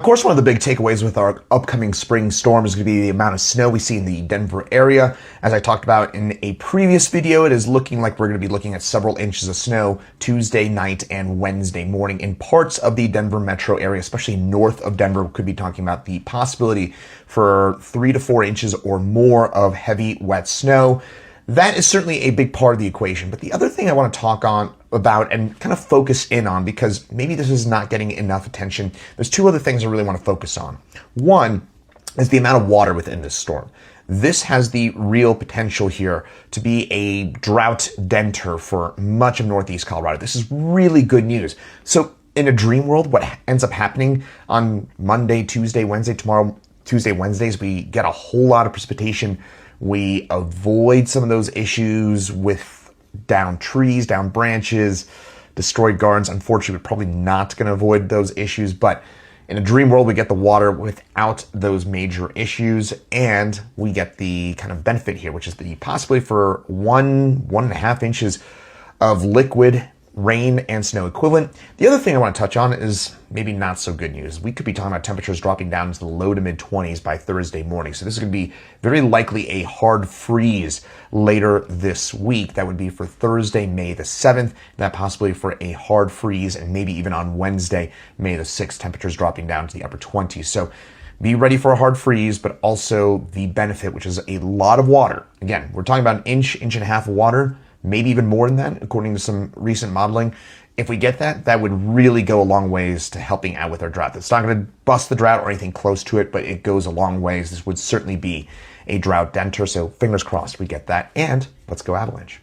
Of course, one of the big takeaways with our upcoming spring storm is going to be the amount of snow we see in the Denver area. As I talked about in a previous video, it is looking like we're going to be looking at several inches of snow Tuesday night and Wednesday morning in parts of the Denver metro area, especially north of Denver. We could be talking about the possibility for 3 to 4 inches or more of heavy, wet snow. That is certainly a big part of the equation. But the other thing I want to talk about and kind of focus in on, because maybe this is not getting enough attention, there's 2 other things I really want to focus on. One is the amount of water within this storm. This has the real potential here to be a drought denter for much of northeast Colorado. This is really good news. So in a dream world, what ends up happening on Monday, Tuesday, Wednesday, tomorrow, Tuesday, Wednesdays, we get a whole lot of precipitation. We avoid some of those issues with down trees, down branches, destroyed gardens. Unfortunately, we're probably not going to avoid those issues, but in a dream world, we get the water without those major issues, and we get the kind of benefit here, which is the possibility for 1.5 inches of liquid rain and snow equivalent. The other thing I want to touch on is maybe not so good news. We could be talking about temperatures dropping down into the low to mid 20s by Thursday morning. So this is going to be very likely a hard freeze later this week. That would be for Thursday, May the 7th. That possibly for a hard freeze, and maybe even on Wednesday, May the 6th, temperatures dropping down to the upper 20s. So be ready for a hard freeze, but also the benefit, which is a lot of water. Again, we're talking about an inch and a half of water, maybe even more than that, according to some recent modeling. If we get that, that would really go a long ways to helping out with our drought. It's not going to bust the drought or anything close to it, but it goes a long ways. This would certainly be a drought denter, so fingers crossed we get that, and let's go Avalanche.